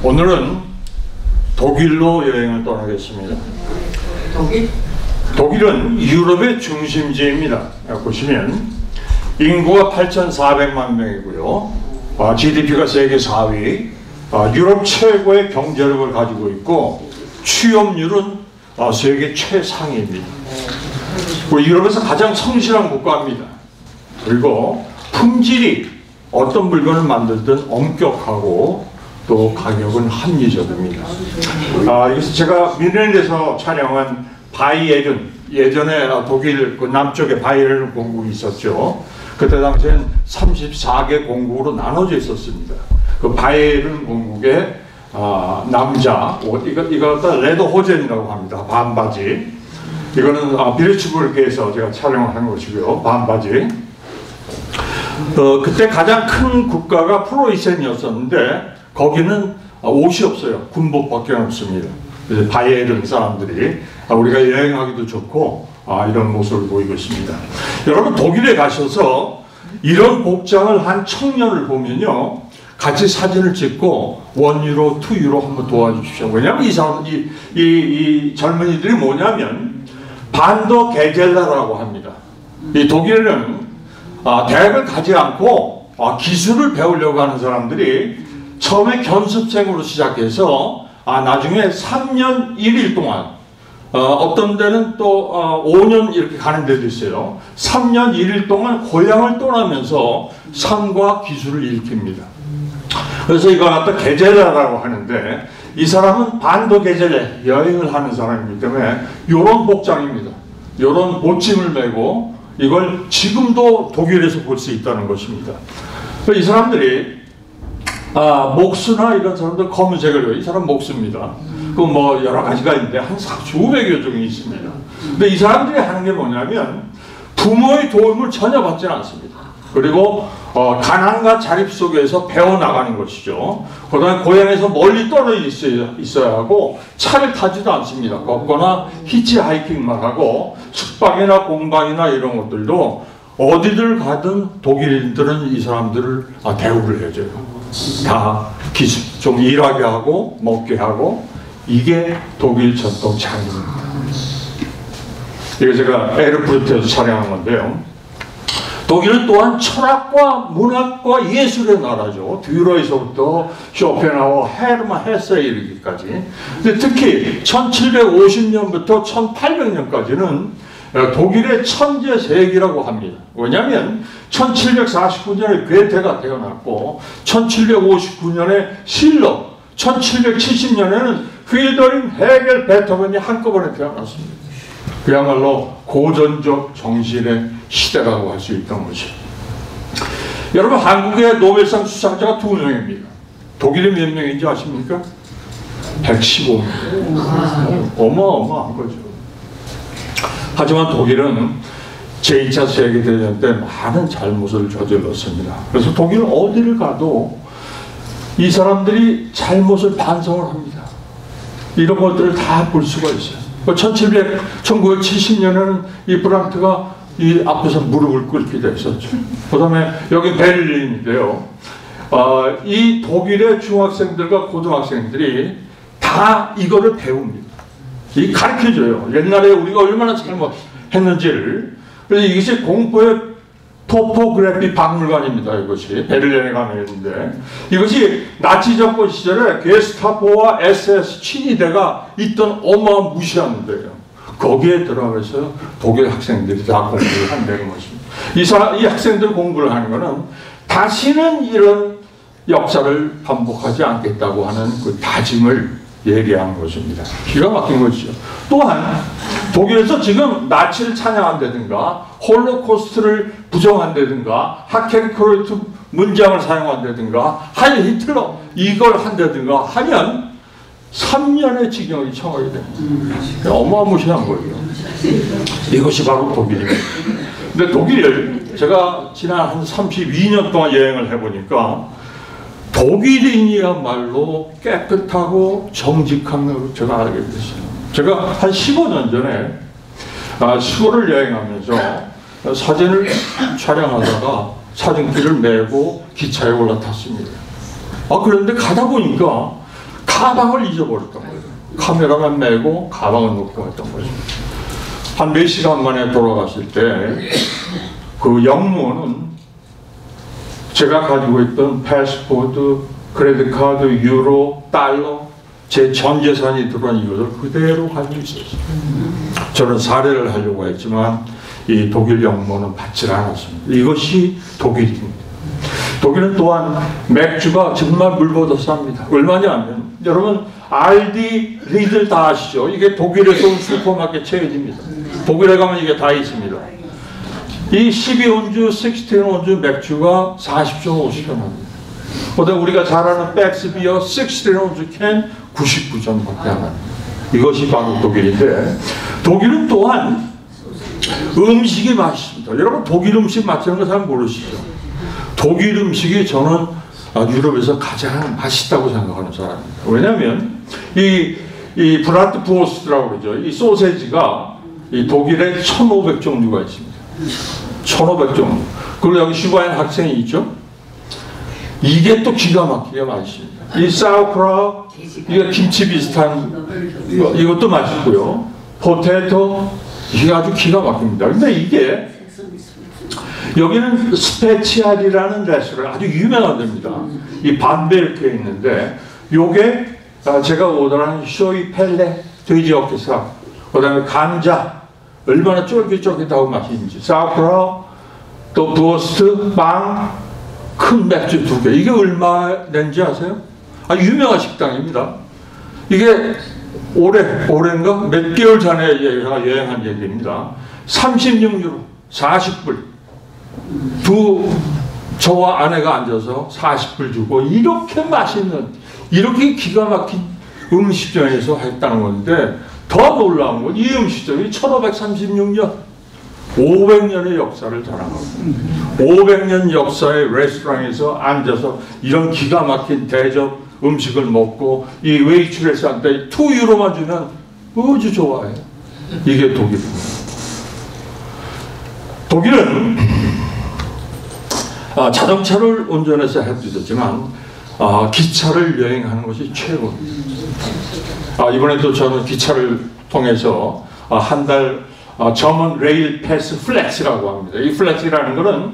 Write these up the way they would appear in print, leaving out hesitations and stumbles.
오늘은 독일로 여행을 떠나겠습니다. 독일은 유럽의 중심지입니다. 보시면 인구가 8,400만 명이고요. GDP가 세계 4위, 유럽 최고의 경제력을 가지고 있고 취업률은 세계 최상위입니다. 유럽에서 가장 성실한 국가입니다. 그리고 품질이 어떤 물건을 만들든 엄격하고 또 가격은 합리적입니다. 이것은 제가 뮌헨에서 촬영한 바이에른, 예전에 독일 그 남쪽에 바이에른 공국이 있었죠. 그때 당시엔 34개 공국으로 나눠져 있었습니다. 그 바이에른 공국의 남자 옷, 이거 레더호젠이라고 합니다. 반바지. 이거는 비르츠부르크에서 제가 촬영을 한 것이고요. 반바지. 그때 가장 큰 국가가 프로이센이었었는데 거기는 옷이 없어요. 군복밖에 없습니다. 바이에른 사람들이 우리가 여행하기도 좋고 이런 모습을 보이고 있습니다. 여러분 독일에 가셔서 이런 복장을 한 청년을 보면요, 같이 사진을 찍고 1유로, 2유로 한번 도와주십시오. 왜냐하면 이 젊은이들이 뭐냐면 반더 게젤라라고 합니다. 이 독일에는 대학을 가지 않고 기술을 배우려고 하는 사람들이 처음에 견습생으로 시작해서 나중에 3년 1일 동안 어떤 데는 또 5년 이렇게 가는 데도 있어요. 3년 1일 동안 고향을 떠나면서 삶과 기술을 일으킵니다. 그래서 이걸 갖다 게젤라라고 하는데 이 사람은 반도 게젤레, 여행을 하는 사람이기 때문에 이런 복장입니다. 이런 옷짐을 메고 이걸 지금도 독일에서 볼 수 있다는 것입니다. 이 사람들이 목수나 이런 사람들 검은색을, 이 사람 목수입니다. 그 뭐 여러 가지가 있는데 한 수백여 종이 있습니다. 근데 이 사람들이 하는 게 뭐냐면 부모의 도움을 전혀 받지는 않습니다. 그리고 가난과 자립 속에서 배워나가는 것이죠. 그 다음에 고향에서 멀리 떨어져 있어야 하고 차를 타지도 않습니다. 걷거나 히치하이킹만 하고 숙박이나 공방이나 이런 것들도 어디를 가든 독일인들은 이 사람들을 대우를 해줘요. 다 기술 좀 일하게 하고 먹게 하고, 이게 독일 전통 창입니다. 이거 제가 에르푸르트에서 촬영한 건데요. 독일은 또한 철학과 문학과 예술의 나라죠. 듀러에서부터 쇼펜하우어, 헤르만 헤세에 이르기까지. 근데 특히 1750년부터 1800년까지는 독일의 천재세기라고 합니다. 왜냐하면 1749년에 괴테가 태어났고 1759년에 실러, 1770년에는 휘더링, 헤겔, 베토벤이 한꺼번에 태어났습니다. 그야말로 고전적 정신의 시대라고 할 수 있던 것이죠. 여러분, 한국의 노벨상 수상자가 2명입니다. 독일이 몇 명인지 아십니까? 115명. 어마어마한 거죠. 하지만 독일은 제2차 세계대전 때 많은 잘못을 저질렀습니다. 그래서 독일 어디를 가도 이 사람들이 잘못을 반성을 합니다. 이런 것들을 다 볼 수가 있어요. 1970년에는 이 브랑트가 이 앞에서 무릎을 꿇기도 했었죠. 그 다음에 여기 베를린인데요. 이 독일의 중학생들과 고등학생들이 다 이거를 배웁니다. 이 가르쳐줘요. 옛날에 우리가 얼마나 잘못했는지를. 그래서 이것이 공포의 토포그래피 박물관입니다. 이것이 베를린에 가면 있는데, 이것이 나치 정권 시절에 게스타포와 SS 친위대가 있던 어마어마한 무시한 데예요. 거기에 들어가서 독일 학생들이 다 공부를 한다는 것입니다. 이 학생들 공부를 하는 것은 다시는 이런 역사를 반복하지 않겠다고 하는 그 다짐을 얘기하는 것입니다. 기가 막힌 것이죠. 또한 독일에서 지금 나치를 찬양한다든가 홀로코스트를 부정한다든가 하켄크로이트 문장을 사용한다든가 하일 히틀러 이걸 한다든가 하면 3년의 징역이 청하게 됩니다. 어마무시한 거예요. 이것이 바로 독일입니다. 근데 독일을 제가 지난 한 32년 동안 여행을 해보니까 독일인이야말로 깨끗하고 정직한 걸 제가 알게 됐어요. 제가 한 15년 전에 시골을 여행하면서 사진을 촬영하다가 사진기를 메고 기차에 올라탔습니다. 그런데 가다 보니까 가방을 잊어버렸던 거예요. 카메라만 메고 가방을 놓고 갔던 거죠. 한 4시간 만에 돌아갔을 때 그 영무원은 제가 가지고 있던 패스포드, 크레딧 카드, 유로, 달러, 제 전 재산이 들어간 이것을 그대로 가지고 있었어요. 저는 살해를 하려고 했지만 이 독일 영무원은 받질 않았습니다. 이것이 독일입니다. 독일은 또한 맥주가 정말 물보다 쌉니다. 얼마냐면 여러분 알디, 리들 다 아시죠? 이게 독일에서 온 슈퍼마켓 체인입니다. 독일에 가면 이게 다 있습니다. 이 12온주, 16온주 맥주가 40.5시간 합니다. 그다음 우리가 잘 아는 백스비어 16온주 캔 99전밖에 안 합니다. 이것이 바로 독일인데, 독일은 또한 음식이 맛있습니다. 여러분 독일 음식 맛있는 거 잘 모르시죠? 독일 음식이 저는 유럽에서 가장 맛있다고 생각하는 사람입니다. 왜냐하면 이 브라트푸르스트라고 그러죠. 이 소세지가 이 독일에 1,500종류가 있습니다. 1,500종류. 그리고 여기 슈바인 학생이 있죠. 이게 또 기가 막히게 맛있습니다. 이 사우크라우, 이게 김치 비슷한 이것도 맛있고요. 포테토, 이게 아주 기가 막힙니다. 근데 이게 여기는 스페치알이라는 레스토랑 아주 유명한 데입니다. 이 반베르크에 있는데 요게 제가 오더한 쇼이 펠레 돼지 어깨살, 그 다음에 감자 얼마나 쫄깃쫄깃하고 맛있는지, 사우크라우, 또 부어스트, 빵, 큰 맥주 2개. 이게 얼마 낸지 아세요? 유명한 식당입니다. 이게 올해인가 몇 개월 전에 제가 여행한 얘기입니다. 36유로 40불. 저와 아내가 앉아서 40불 주고 이렇게 맛있는, 이렇게 기가 막힌 음식점에서 했다는 건데, 더 놀라운 건 이 음식점이 1536년 500년의 역사를 자랑하고 500년 역사의 레스토랑에서 앉아서 이런 기가 막힌 대접 음식을 먹고 이 웨이트레스한테 2유로만 주면 아주 좋아해요. 이게 독일입니다. 독일은 자동차를 운전해서 해도 되지만 기차를 여행하는 것이 최고입니다. 이번에도 저는 기차를 통해서 한 달 저먼 레일 패스 플렉스라고 합니다. 이 플렉스라는 것은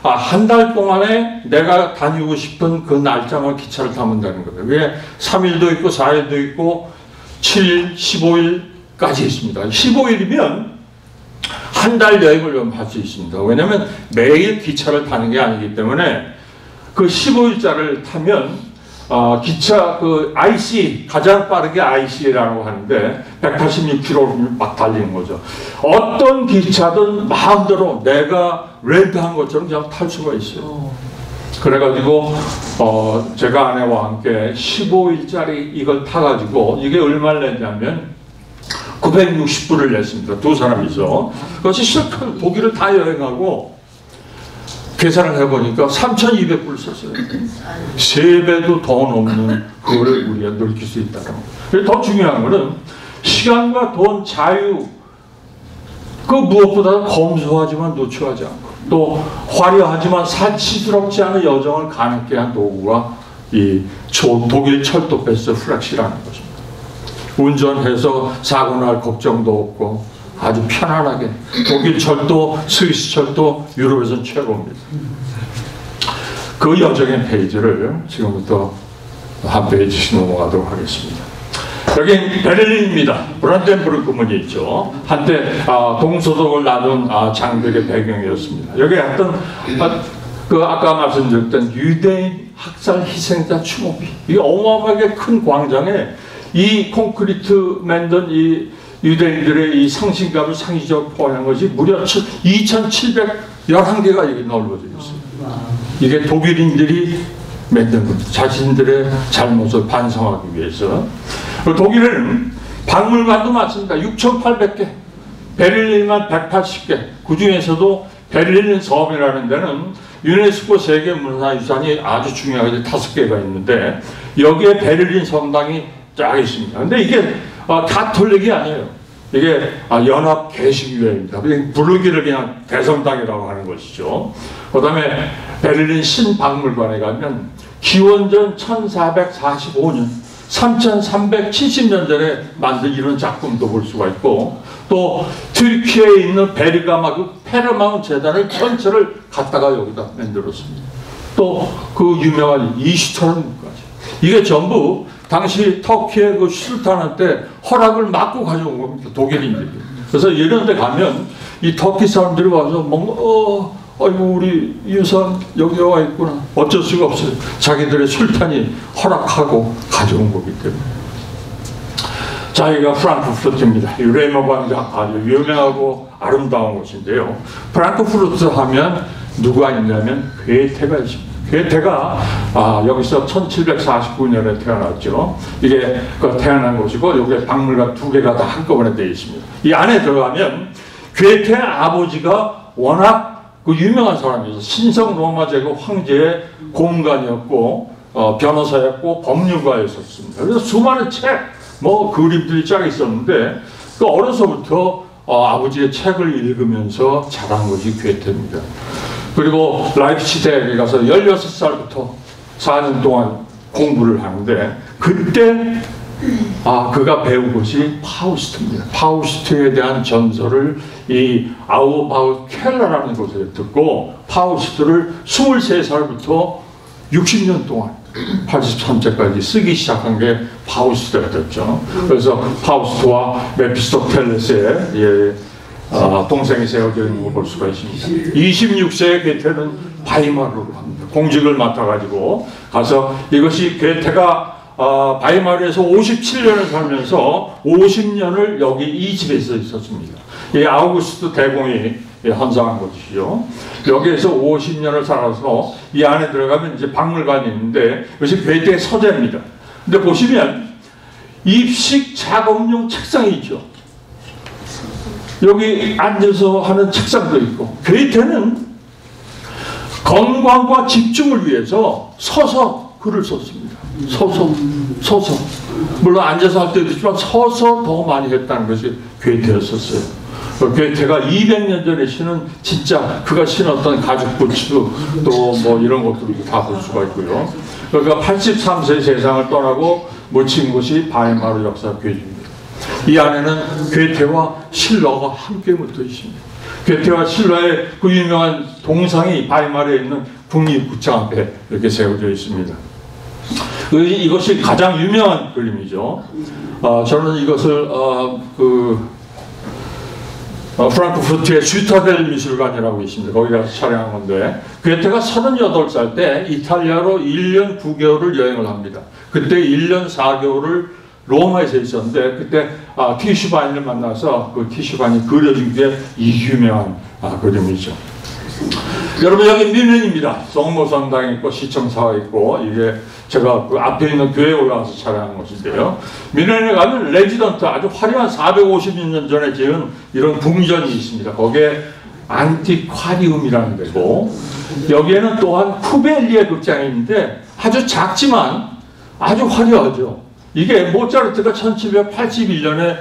한 달 동안에 내가 다니고 싶은 그 날짜만 기차를 타면 되는 거예요. 그게 3일도 있고 4일도 있고 7일, 15일까지 있습니다. 15일이면 한 달 여행을 할 수 있습니다. 왜냐하면 매일 기차를 타는 게 아니기 때문에 그 15일짜리를 타면 기차 그 IC, 가장 빠르게 IC라고 하는데 186km를 막 달리는 거죠. 어떤 기차든 마음대로 내가 렌트한 것처럼 그냥 탈 수가 있어요. 그래가지고 제가 아내와 함께 15일짜리 이걸 타가지고 이게 얼마를 냈냐면 960불을 냈습니다. 두 사람이서. 그것이 실컷 독일을 다 여행하고 계산을 해보니까 3,200불 썼어요. 3배도 더 넘는 그거를 우리가 느낄 수 있다는 거예요. 더 중요한 거는 시간과 돈, 자유, 그 무엇보다 검소하지만 노출하지 않고 또 화려하지만 사치스럽지 않은 여정을 가능케 한 도구가 이 독일 철도 패스 플렉시라는 것입니다. 운전해서 사고 날 걱정도 없고 아주 편안하게 독일 철도, 스위스 철도, 유럽에서는 최고입니다. 그 여정의 페이지를 지금부터 한 페이지씩 넘어가도록 하겠습니다. 여기 베를린입니다. 브란덴부르크 문이 있죠. 한때 동서독을 나눈 장벽의 배경이었습니다. 여기 어떤 그 아까 말씀드렸던 유대인 학살 희생자 추모비, 이 어마어마하게 큰 광장에 이 콘크리트 만든 이 유대인들의 이 상징감을 상징적으로 포함한 것이 무려 2,711개가 여기 넓어져 있습니다. 이게 독일인들이 만든 겁니다. 자신들의 잘못을 반성하기 위해서. 독일에는 박물관도 많습니다. 6,800개, 베를린만 180개, 그 중에서도 베를린 섬이라는 데는 유네스코 세계문화유산이 아주 중요하게 5개가 있는데 여기에 베를린 성당이 쫙 있습니다. 근데 이게 가톨릭이 아니에요. 이게 연합 개신교회입니다. 부르기를 그냥 대성당이라고 하는 것이죠. 그 다음에 베를린 신박물관에 가면 기원전 1445년 3370년 전에 만든 이런 작품도 볼 수가 있고, 또 튀르키예에 있는 베르가마 페르마운 재단을 전체를 갖다가 여기다 만들었습니다. 또 그 유명한 이슈터른까지. 이게 전부 당시 터키의 그 술탄한테 허락을 막고 가져온 겁니다. 독일인들이. 그래서 이런 데 가면 이 터키 사람들이 와서 뭔가 아이고 우리 유산 여기 와 있구나. 어쩔 수가 없어요. 자기들의 술탄이 허락하고 가져온 거기 때문에. 자, 여기가 프랑크푸르트입니다. 유레이머 광장 아주 유명하고 아름다운 곳인데요. 프랑크푸르트 하면 누가 있냐면 괴테가 있습니다. 괴테가 여기서 1749년에 태어났죠. 이게 태어난 곳이고 여기에 박물관 2개가 다 한꺼번에 되어 있습니다. 이 안에 들어가면 괴테의 아버지가 워낙 그 유명한 사람이어서 신성 로마 제국 황제의 고문관이었고 변호사였고 법률가였었습니다. 그래서 수많은 책, 그림들이 쫙 있었는데 그 어려서부터 아버지의 책을 읽으면서 자란 것이 괴테입니다. 그리고 라이프치히에 가서 16살부터 4년 동안 공부를 하는데 그때 그가 배운 것이 파우스트입니다. 파우스트에 대한 전설을 이 아우바우 켈러라는 곳에 듣고 파우스트를 23살부터 60년 동안 83세까지 쓰기 시작한 게 파우스트가 됐죠. 그래서 파우스트와 메피스토펠레스의 동생이 세워져 있는 걸 볼 수가 있습니다. 26세의 괴테는 바이마르로 갑니다. 공직을 맡아가지고 가서 이것이 괴테가 바이마르에서 57년을 살면서 50년을 여기 이 집에서 있었습니다. 이 아우구스트 대공이 헌상한 것이죠. 여기에서 50년을 살아서 이 안에 들어가면 이제 박물관이 있는데 이것이 괴테의 서재입니다. 근데 보시면 입식 작업용 책상이 있죠. 여기 앉아서 하는 책상도 있고, 괴테는 건강과 집중을 위해서 서서 글을 썼습니다. 서서. 물론 앉아서 할 때도 있지만 서서 더 많이 했다는 것이 괴테였었어요. 괴테가 200년 전에 신은 진짜 그가 신었던 가죽 부츠 또 이런 것들도 다 볼 수가 있고요. 그러니까 83세 세상을 떠나고 묻힌 곳이 바이마르 역사교회입니다. 이 안에는 괴테와 실러가 함께 묻어 있습니다. 괴테와 실러의 그 유명한 동상이 바이마르에 있는 국립극장 앞에 이렇게 세워져 있습니다. 이것이 가장 유명한 그림이죠. 저는 이것을 프랑크푸르트의 슈타델 미술관이라고 있습니다. 거기 가서 촬영한 건데, 괴테가 38살 때 이탈리아로 1년 9개월을 여행을 합니다. 그때 1년 4개월을 로마에서 있었는데 그때 티슈반을 만나서 그 티슈반이 그려준 게 이 유명한 그림이죠. 여러분, 여기 뮌헨입니다. 성모성당이 있고 시청사가 있고, 이게 제가 그 앞에 있는 교회에 올라가서 촬영한 곳인데요. 뮌헨에 가면 레지던트, 아주 화려한 450년 전에 지은 이런 궁전이 있습니다. 거기에 안티콰리움이라는 데고, 여기에는 또한 쿠벨리에 극장이 있는데 아주 작지만 아주 화려하죠. 이게 모차르트가 1781년에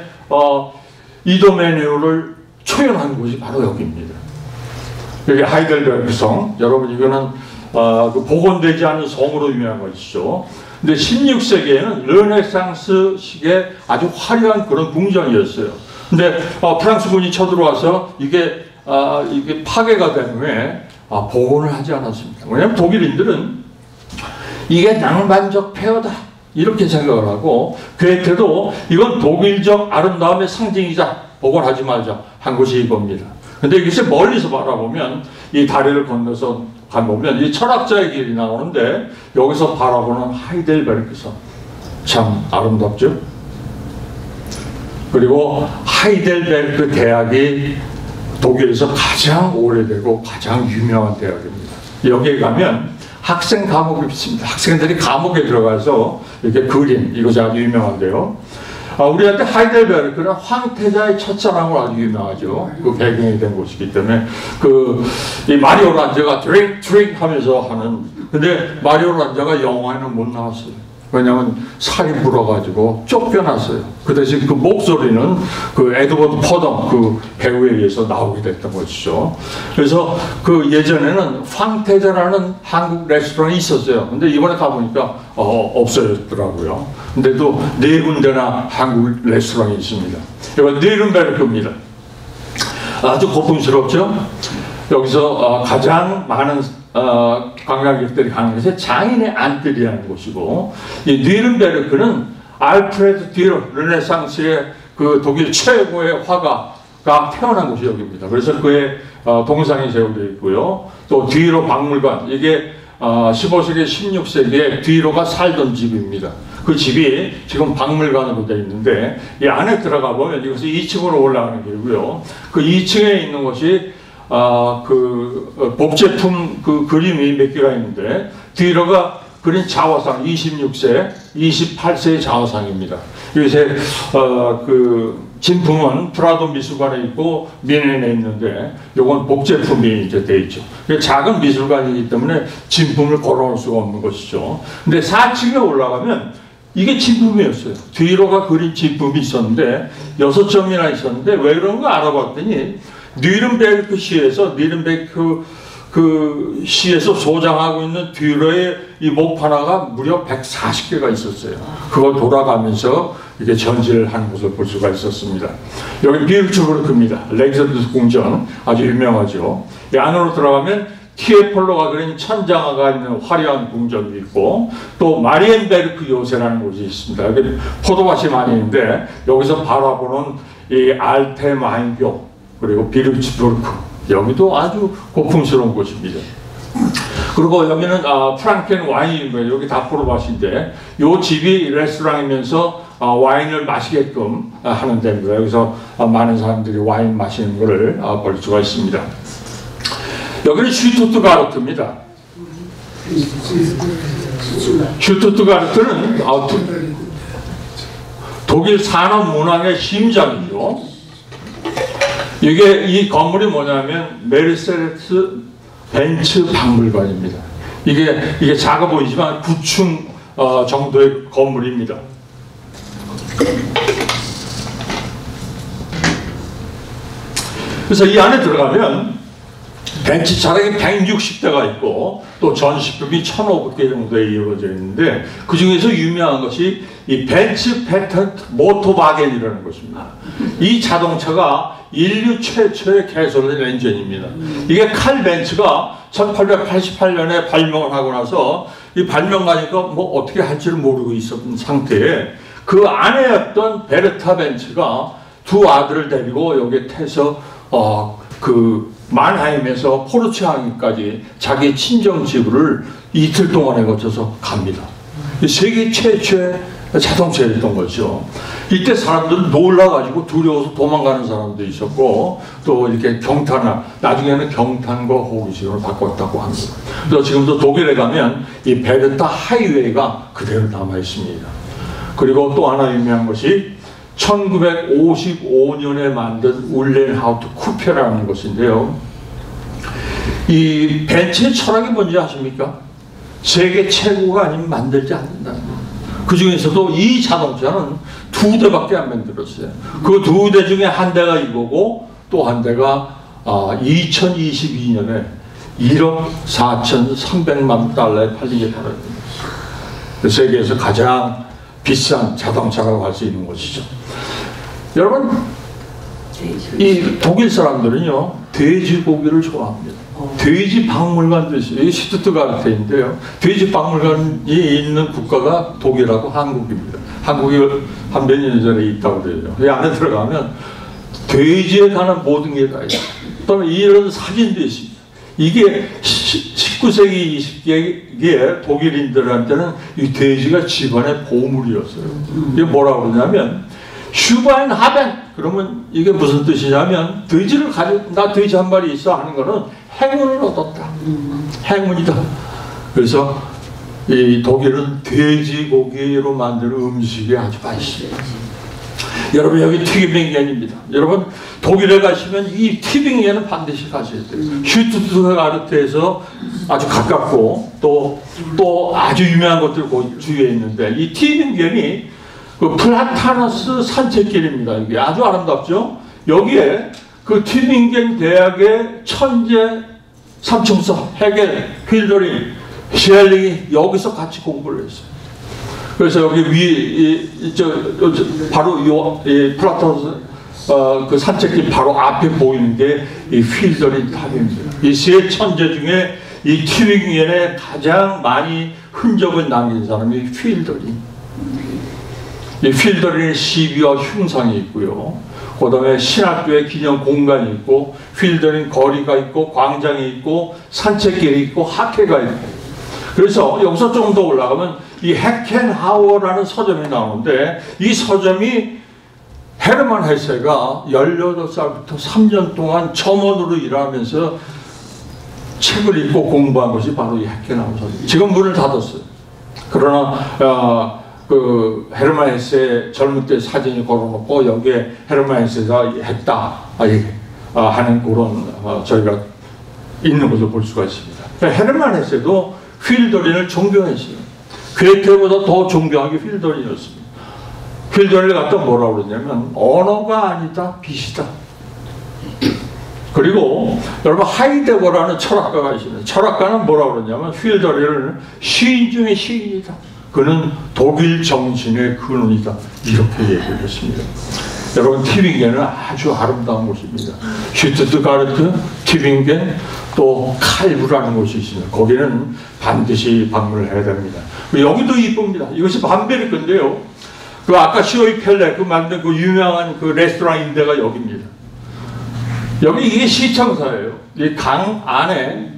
이도메네오를 초연한 곳이 바로 여기입니다. 여기 하이델베르크 성, 여러분 이거는 그 복원되지 않은 성으로 유명한 것이죠. 근데 16세기에는 르네상스식의 아주 화려한 그런 궁전이었어요. 근데 프랑스군이 쳐들어와서 이게 파괴가 된 후에 복원을 하지 않았습니다. 왜냐하면 독일인들은 이게 낭만적 폐허다 이렇게 생각을 하고, 괴테도 이건 독일적 아름다움의 상징이자 복원하지 말자 한 것이 이겁니다. 근데 이것이 멀리서 바라보면, 이 다리를 건너서 가보면 이 철학자의 길이 나오는데, 여기서 바라보는 하이델베르크 성 참 아름답죠. 그리고 하이델베르크 대학이 독일에서 가장 오래되고 가장 유명한 대학입니다. 여기에 가면 학생 감옥이 있습니다. 학생들이 감옥에 들어가서 이렇게 그림, 이것이 아주 유명한데요. 우리한테 하이델베르크는 황태자의 첫사랑으로 아주 유명하죠. 그 배경이 된 곳이기 때문에 이 마리오 란자가 드링 하면서 하는, 근데 마리오 란자가 영화에는 못 나왔어요. 왜냐하면 살이 불어가지고 쫓겨났어요. 그 대신 그 목소리는 그 에드워드 퍼덤 그 배우에 의해서 나오게 됐던 것이죠. 그래서 그 예전에는 황태자라는 한국 레스토랑이 있었어요. 근데 이번에 가보니까 없어졌더라고요. 근데도 네 군데나 한국 레스토랑이 있습니다. 이건 뉘른베르크입니다. 아주 고풍스럽죠? 여기서 가장 많은 관광객들이 가는 것이 장인의 안뜰이라는 곳이고, 이 뉘른베르크는 알프레드 뒤로 르네상스의 그 독일 최고의 화가가 태어난 곳이 여기입니다. 그래서 그의 동상이 세워되어 있고요. 또 뒤로 박물관, 이게 15세기, 16세기에 뒤로가 살던 집입니다. 그 집이 지금 박물관으로 되어 있는데, 이 안에 들어가 보면 이것이 2층으로 올라가는 길이고요. 그 2층에 있는 것이 그 복제품 그 그림이 몇 개가 있는데, 뒤로가 그린 자화상 26세, 28세의 자화상입니다. 요새 그 진품은 프라도 미술관에 있고 미넨에 있는데, 요건 복제품이 이제 돼 있죠. 작은 미술관이기 때문에 진품을 걸어놓을 수가 없는 것이죠. 근데 4층에 올라가면 이게 진품이었어요. 뒤로가 그린 진품이 있었는데 6점이나 있었는데, 왜 그런가 알아봤더니 뉘른베르크 시에서 그 시에서 소장하고 있는 뒤로의 이 목판화가 무려 140개가 있었어요. 그걸 돌아가면서 이게 전시를 하는 것을 볼 수가 있었습니다. 여기 비르츠부르크입니다. 렉서두스 궁전, 아주 유명하죠. 이 안으로 들어가면 티에폴로가 그린 천장화가 있는 화려한 궁전도 있고, 또 마리엔베르크 요새라는 곳이 있습니다. 여기 포도밭이 많이 있는데, 여기서 바라보는 이 알테마인교, 그리고 비르츠부르크, 여기도 아주 고풍스러운 곳입니다. 그리고 여기는 프랑켄 와인이고요. 여기 다 포도밭인데, 이 집이 레스토랑이면서 와인을 마시게끔 하는 데입니다. 여기서 많은 사람들이 와인 마시는 것을 볼 수가 있습니다. 여기는 슈투트가르트입니다. 슈투트가르트는 독일 산업 문화의 심장이죠. 이 건물이 뭐냐면 메르세데스 벤츠 박물관입니다. 이게 작아 보이지만 9층 정도의 건물입니다. 그래서 이 안에 들어가면 벤츠 차량이 160대가 있고, 또 전시품이 1,500개 정도에 이루어져 있는데, 그 중에서 유명한 것이 이 벤츠 패턴트 모토바겐이라는 것입니다. 이 자동차가 인류 최초의 개솔린 엔진입니다. 이게 칼 벤츠가 1888년에 발명을 하고 나서, 이 발명가니까 뭐 어떻게 할지를 모르고 있었던 상태에, 그 아내였던 베르타 벤츠가 두 아들을 데리고 여기에 태서 그 만하임에서 포르츠항까지 자기 친정 집을 이틀 동안에 거쳐서 갑니다. 세계 최초의 자동차였던 거죠. 이때 사람들은 놀라가지고 두려워서 도망가는 사람도 있었고, 또 이렇게 나중에는 경탄과 호기심으로 바꿨다고 합니다. 그래서 지금도 독일에 가면 이 베르타 하이웨이가 그대로 남아 있습니다. 그리고 또 하나 유명한 것이 1955년에 만든 울렌하우트 쿠페라는 것인데요. 이 벤츠의 철학이 뭔지 아십니까? 세계 최고가 아니면 만들지 않는다는 거예요. 그 중에서도 이 자동차는 2대밖에 안 만들었어요. 그 2대 중에 한 대가 이거고, 또 한 대가 2022년에 1억 4,300만 달러에 팔리게 바랍니다. 세계에서 가장 비싼 자동차라고 할 수 있는 것이죠. 여러분, 이 독일 사람들은요, 돼지고기를 좋아합니다. 돼지 박물관도 있어요. 이게 슈투트가르트인데요. 돼지 박물관이 있는 국가가 독일하고 한국입니다. 한국이 한 몇 년 전에 있다고 그래요. 이 안에 들어가면 돼지에 관한 모든 게 다 있어요. 그다음에 이런 사진도 있습니다. 이게 19세기, 20세기에 독일인들한테는 이 돼지가 집안의 보물이었어요. 이게 뭐라고 그러냐면, 슈바인 하벤, 그러면 이게 무슨 뜻이냐면, 돼지를 나 돼지 한 마리 있어 하는 거는 행운을 얻었다. 행운이다. 그래서 이 독일은 돼지고기로 만든 음식이 아주 맛있습니다. 여러분, 여기 튀김냉면입니다. 여러분, 독일에 가시면 이 튀김냉면은 반드시 가셔야 돼요. 슈투트가르트에서 아주 가깝고, 또 아주 유명한 것들 그 주위에 있는데, 이 튀김냉면이 그 플라타너스 산책길입니다. 이게 아주 아름답죠? 여기에 그 튜빙겐 대학의 천재 삼총사 헤겔, 힐더린, 시엘링이 여기서 같이 공부를 했어요. 그래서 여기 바로 이 플라토스 그 산책길 바로 앞에 보이는 게 이 필더린 탑입니다. 이 세 천재 중에 이 튜빙겐에 가장 많이 흔적을 남긴 사람이 필더린. 이 필더린의 시비와 흉상이 있고요. 그 다음에 신학교에 기념 공간이 있고, 필더린 거리가 있고, 광장이 있고, 산책길이 있고, 학회가 있고. 그래서 여기서 좀 더 올라가면 이 헤켄하워라는 서점이 나오는데, 이 서점이 헤르만 헤세가 18살부터 3년 동안 점원으로 일하면서 책을 읽고 공부한 것이 바로 이 헤켄하워 서점. 지금 문을 닫았어요. 그러나 그 헤르만 헤세 젊을 때 사진이 걸어놓고 여기에 헤르만 헤세가 했다 하는 그런 저희가 있는 것을 볼 수가 있습니다. 헤르만 헤세도 필더린을 존경했어요. 괴테보다 더 존경하기 필더린이었습니다. 필더린을 갖다 뭐라고 그러냐면 언어가 아니다, 빛이다. 그리고 여러분 하이데거라는 철학가가 있습니다. 철학가는 뭐라고 그러냐면 필더린을 시인 중에 시인이다. 그는 독일 정신의 근원이다. 이렇게 얘기를 했습니다. 여러분 튜빙겐은 아주 아름다운 곳입니다. 슈투트가르트, 튜빙겐, 또 칼브라는 곳이 있습니다. 거기는 반드시 방문을 해야 됩니다. 여기도 이쁩니다. 이것이 밤베리 건데요. 그 아까 시오이 펠레 그 만든 그 유명한 그 레스토랑 임대가 여기입니다. 여기 이게 시청사예요. 이 강 안에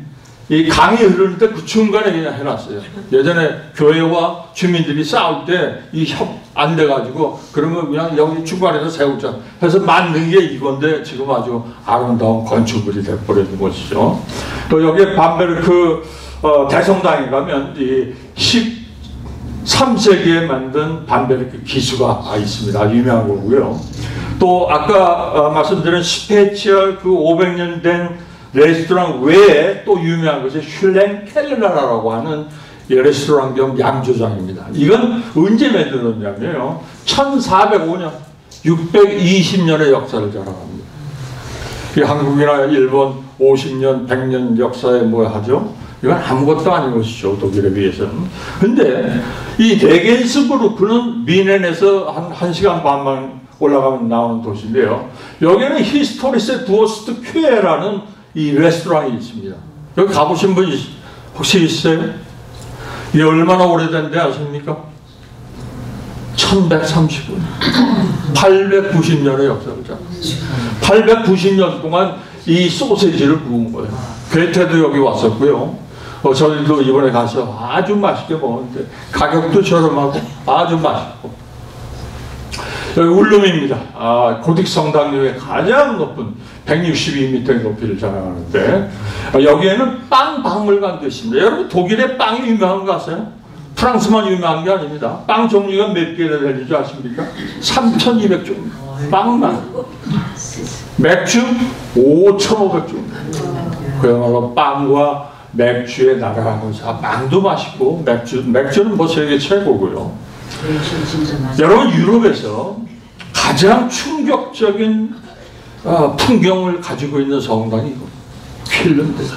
이 강이 흐르는데 그 중간에 그냥 해놨어요. 예전에 교회와 주민들이 싸울 때 이 협 안 돼가지고 그러면 그냥 여기 중간에서 세우자 해서 만든 게 이건데 지금 아주 아름다운 건축물이 돼버리는 것이죠. 또 여기 밤베르크 대성당에 가면 이 13세기에 만든 밤베르크 기수가 있습니다. 유명한 거고요. 또 아까 말씀드린 스페치얼 그 500년 된 레스토랑 외에 또 유명한 것이 슐렌켈러라고 하는 레스토랑 겸 양조장입니다. 이건 언제 만들었냐면요. 1405년, 620년의 역사를 자랑합니다. 이 한국이나 일본 50년, 100년 역사에 뭐 하죠? 이건 아무것도 아닌 것이죠. 독일에 비해서는. 근데 이 레겐스부르크는 미넨에서 한 1시간 반만 올라가면 나오는 도시인데요. 여기는 히스토리세 두어스트 큐에라는 이 레스토랑이 있습니다. 여기 가보신 분 혹시 있어요? 이게 얼마나 오래된데 아십니까? 1130년. 890년의 역사를 자랑합니다. 890년 동안 이 소세지를 구운 거예요. 괴테도 여기 왔었고요. 저희도 이번에 가서 아주 맛있게 먹었는데 가격도 저렴하고 아주 맛있고. 여기 울룸입니다. 고딕 성당 중에 가장 높은 162m의 높이를 자랑하는데 여기에는 빵 박물관도 있습니다. 여러분 독일의 빵이 유명한 거 아세요? 프랑스만 유명한 게 아닙니다. 빵 종류가 몇 개나 되는 줄 아십니까? 3,200종류. 빵만. 맥주 5,500종류. 그야말로 빵과 맥주의 나라라는 것이 빵도 맛있고 맥주는 뭐 세계 최고고요. 여러분 유럽에서 가장 충격적인 풍경을 가지고 있는 성당이 퀼른입니다.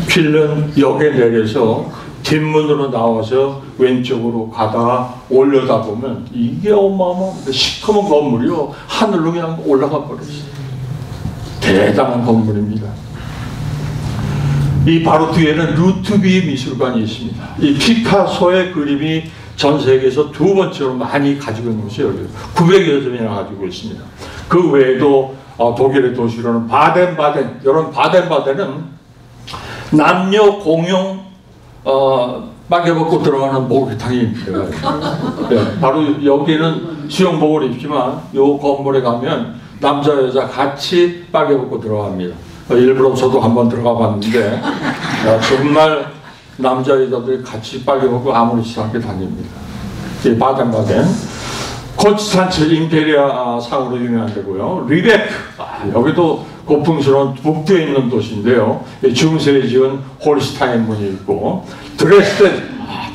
퀼른 역에 내려서 뒷문으로 나와서 왼쪽으로 가다가 올려다보면 이게 어마어마한 시커먼 건물이요. 하늘로 그냥 올라가 버렸어요. 대단한 건물입니다. 이 바로 뒤에는 루트비 미술관이 있습니다. 이 피카소의 그림이 전 세계에서 두 번째로 많이 가지고 있는 것이 여기 900여 점이나 가지고 있습니다. 그 외에도 독일의 도시로는 바덴바덴, 이런 바덴바덴은 남녀 공용 빨개 벗고 들어가는 목욕탕이 있습니다. 네, 바로 여기는 수영복을 입지만 이 건물에 가면 남자 여자 같이 빨개 벗고 들어갑니다. 일부러 저도 한번 들어가 봤는데 정말 남자 여자들이 같이 빨개 벗고 아무렇지 않게 다닙니다. 이 바덴바덴 콘스탄츠 임페리아 상으로 유명한 데고요. 리베크 여기도 고풍스러운 북부에 있는 도시인데요. 중세에 지은 홀스타인 문이 있고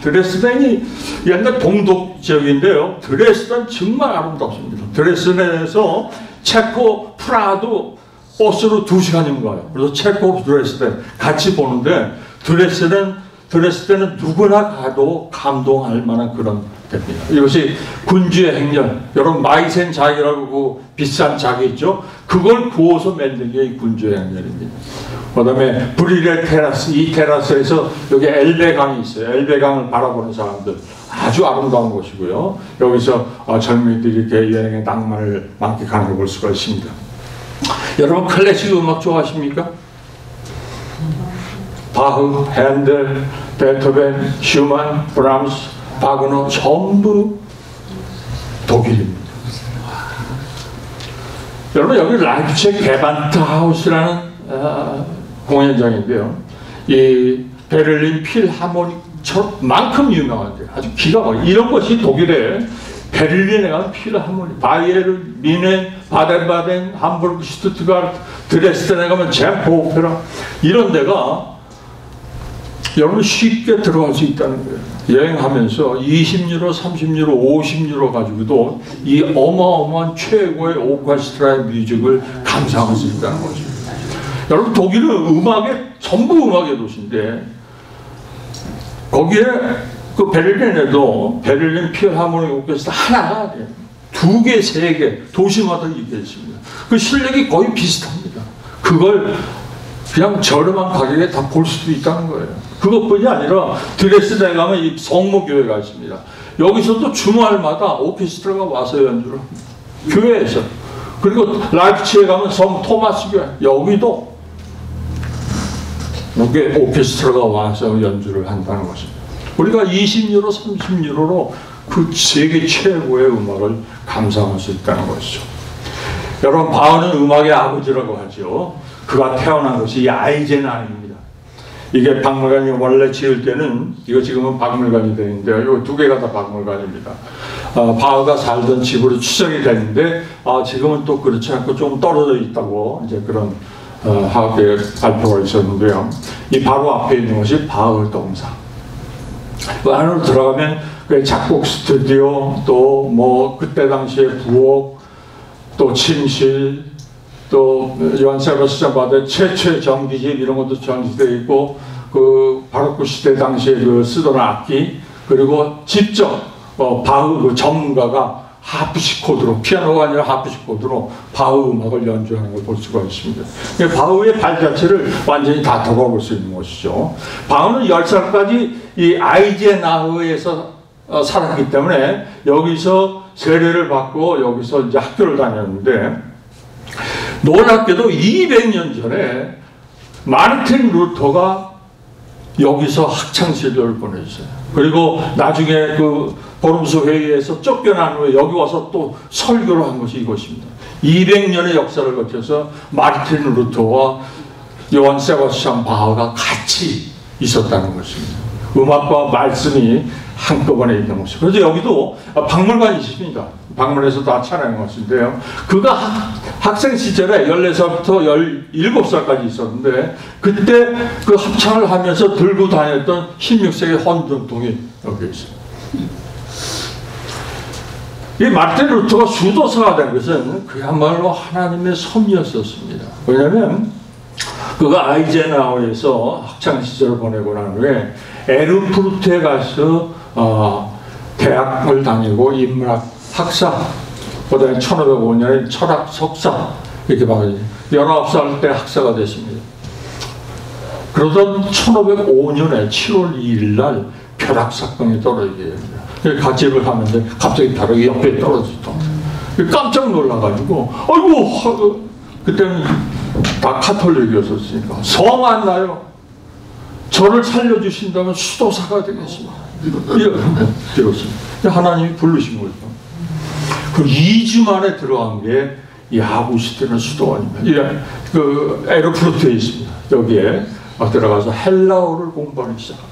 드레스덴이 옛날 동독 지역인데요. 드레스덴 정말 아름답습니다. 드레스덴에서 체코 프라하도 버스로 2시간이면 가요. 그래서 체코 드레스덴 같이 보는데 드레스덴 드레스덴은 누구나 가도 감동할 만한 그런 데입니다. 이것이 군주의 행렬, 여러분 마이센 자기라고 그 비싼 자기 있죠? 그걸 구워서 만든 게 이 군주의 행렬입니다. 그 다음에 브릴의 테라스, 이 테라스에서 여기 엘베강이 있어요. 엘베강을 바라보는 사람들 아주 아름다운 곳이고요. 여기서 젊은이들이 이렇게 여행의 낭만을 만끽하는 걸 볼 수가 있습니다. 여러분 클래식 음악 좋아하십니까? 바흐, 핸델, 베토벤, 슈만, 브람스, 바그너 전부 독일입니다. 여러분 여기 라이프치히 게반트하우스라는 공연장인데요. 이 베를린 필하모닉만큼 유명한데 아주 기가 막혀요. 이런 것이 독일의 베를린에 가면 필하모닉, 바이에른, 미넨, 바덴바덴, 함부르크, 슈투트가르트, 드레스덴에 가면 젬프 오페라 이런 데가 여러분 쉽게 들어갈 수 있다는 거예요. 여행하면서 20유로, 30유로, 50유로 가지고도 이 어마어마한 최고의 오케스트라의 뮤직을 감상할 수 있다는 거죠. 여러분 독일은 음악의 전부 음악의 도시인데 거기에 그 베를린에도 베를린 필하모닉 오케스트라 하나, 두 개, 세 개 도시마다 이게 있습니다. 그 실력이 거의 비슷합니다. 그걸 그냥 저렴한 가격에 다 볼 수도 있다는 거예요. 그것뿐이 아니라 드레스덴에 가면 이 성모교회가 있습니다. 여기서도 주말마다 오케스트라가 와서 연주를 합니다. 교회에서. 그리고 라이프치히에 가면 성 토마스 교회, 여기도 이게 오케스트라가 와서 연주를 한다는 것입니다. 우리가 20유로, 30유로로 그 세계 최고의 음악을 감상할 수 있다는 것이죠. 여러분 바흐는 음악의 아버지라고 하죠. 그가 태어난 것이 아이젠하임입니다. 이게 박물관이 원래 지을 때는 이거 지금은 박물관이 되는데요. 이거 두 개가 다 박물관입니다. 바흐가 살던 집으로 추정이 되는데 지금은 또 그렇지 않고 좀 떨어져 있다고 이제 그런 학계 발표가 있었는데요. 이 바로 앞에 있는 것이 바흐 동상. 그 안으로 들어가면 그 작곡 스튜디오 또 뭐 그때 당시에 부엌 또 침실 또 요한 세바스찬 바흐의 최초의 전기집 이런 것도 전시되어 있고 그 바로크 시대 당시에 그 쓰던 악기 그리고 직접 바흐 그 전문가가 하프시코드로 피아노가 아니라 하프시코드로 바흐 음악을 연주하는 걸 볼 수가 있습니다. 바흐의 발자취를 완전히 다 덮어볼 수 있는 것이죠. 바흐는 10살까지 이 아이젠하흐에서 살았기 때문에 여기서 세례를 받고 여기서 이제 학교를 다녔는데 놀랍게도 200년 전에 마르틴 루터가 여기서 학창 시절을 보냈어요. 그리고 나중에 그 보름수 회의에서 쫓겨난 후에 여기 와서 또 설교를 한 것이 이것입니다. 200년의 역사를 거쳐서 마르틴 루터와 요한 세바스찬 바흐가 같이 있었다는 것입니다. 음악과 말씀이 한꺼번에 있는 것이죠. 그래서 여기도 박물관이 있습니다. 박물관에서 다 차려낸 것인데요. 그가 학생 시절에 14살부터 17살까지 있었는데 그때 그 합창을 하면서 들고 다녔던 16세기 헌금통이 여기 있습니다. 이 마르틴 루터가 수도사가 된 것은 그야말로 하나님의 섭리였었습니다. 왜냐하면 그가 아이젠하우에서 학창 시절을 보내고 난 후에 에르푸르트에 가서 대학을 다니고 인문학 학사, 그다음에 1505년에 철학 석사 이렇게 받아요. 19살 때 학사가 됐습니다. 그러던 1505년에 7월 2일 날 벼락 사건이 떨어지게 됩니다. 갓집을 하는데 갑자기 벼락이 옆에 떨어졌다. 깜짝 놀라가지고 아이고 그때는 다 카톨릭이었으니까 성 안 나요. 저를 살려주신다면 수도사가 되겠습니다. 이렇습니다. 하나님이 부르신 거죠. 그 2주 만에 들어간 게 이 아우슈트리아 수도원입니다. 그 에르푸르트에 있습니다. 여기에 들어가서 헬라어를 공부하기 시작합니다.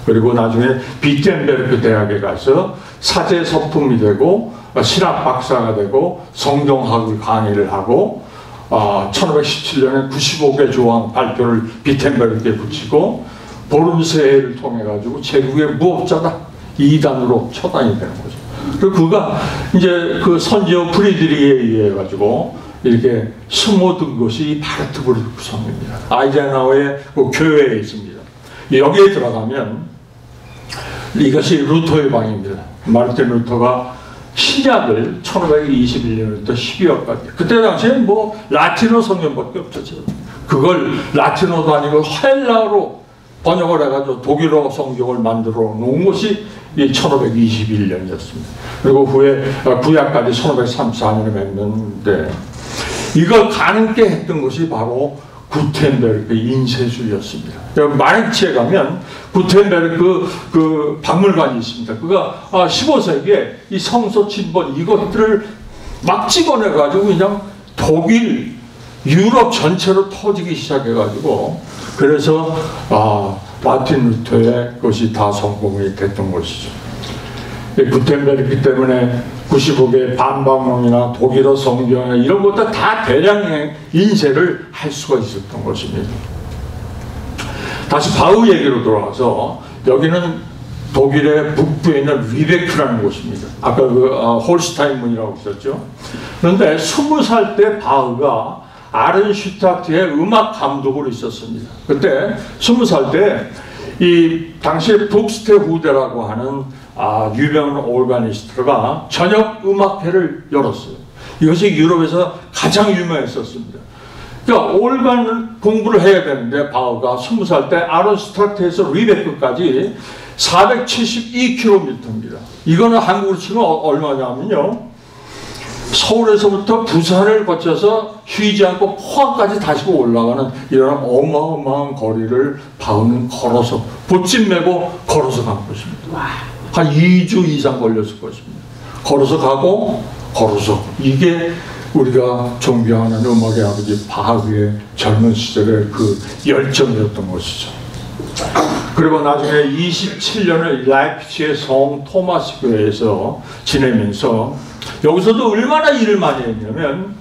그리고 나중에 비텐베르크 대학에 가서 사제 서품이 되고 신학 박사가 되고 성경학을 강의를 하고 1517년에 95개 조항 발표를 비텐베르크에 붙이고 보름스회를 통해 가지고 제국의 무법자다 2단으로 처단이 되는 거죠. 그리고 그가 이제 그 선지어 프리드리히에 의해 가지고 이렇게 숨어든 것이 바르트부르크 성입니다. 아이젠하우의 그 교회에 있습니다. 여기에 들어가면 이것이 루터의 방입니다. 마르틴 루터가 신약을 1521년부터 12월까지, 그때 당시에 뭐 라틴어 성경밖에 없었죠. 그걸 라틴어도 아니고 헬라어로 번역을 해가지고 독일어 성경을 만들어 놓은 것이 이 1521년이었습니다. 그리고 후에 구약까지 1534년에 맺는데, 이걸 가능케 했던 것이 바로 구텐베르크 인쇄술이었습니다. 마인츠에 가면 구텐베르크 그 박물관이 있습니다. 그가 15세기에 이 성서 진본 이것들을 막 찍어내가지고 그냥 독일, 유럽 전체로 터지기 시작해가지고, 그래서 마틴 루터의 것이 다 성공이 됐던 것이죠. 구텐베르크 때문에 95개의 반박문이나 독일어 성경이나 이런 것들 다 대량 인쇄를 할 수가 있었던 것입니다. 다시 바우 얘기로 돌아와서, 여기는 독일의 북부에 있는 리베크라는 곳입니다. 아까 그 홀스타인 문이라고 있었죠. 그런데 20살 때 바우가 아른슈타트의 음악 감독으로 있었습니다. 그때 20살 때 이 당시에 북스테후데라고 하는 유명한 오르가니스트가 저녁 음악회를 열었어요. 이것이 유럽에서 가장 유명했었습니다. 그러니까 오르간 공부를 해야 되는데 바우가 20살 때 아른슈타트에서 리베크까지 472km입니다. 이거는 한국으로 치면 얼마냐면요, 서울에서부터 부산을 거쳐서 쉬지 않고 포항까지 다시고 올라가는 이런 어마어마한 거리를 바우는 걸어서, 보찜 메고 걸어서 간 것입니다. 한 2주 이상 걸렸을 것입니다. 걸어서 가고 걸어서. 이게 우리가 존경하는 음악의 아버지 바흐의 젊은 시절의 그 열정이었던 것이죠. 그리고 나중에 27년을 라이프치히의 성 토마스 교회에서 지내면서, 여기서도 얼마나 일을 많이 했냐면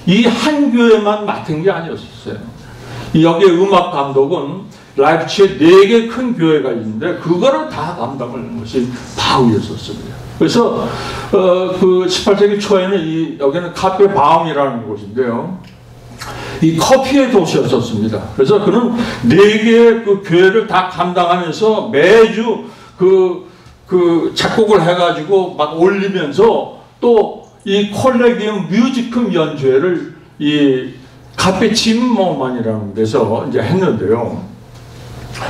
이 한 교회만 맡은 게 아니었어요. 여기에 음악 감독은 라이프치히에 4개 큰 교회가 있는데 그거를 다 감당하는 것이 바우였었습니다. 그래서 그 18세기 초에는 여기는 카페 바움이라는 곳인데요, 이 커피의 도시였었습니다. 그래서 그는 4개의 그 교회를 다 감당하면서 매주 그 작곡을 해가지고 막 올리면서, 또 이 콜레기움 뮤지컬 연주회를 이 카페 짐머만이라는 데서 이제 했는데요,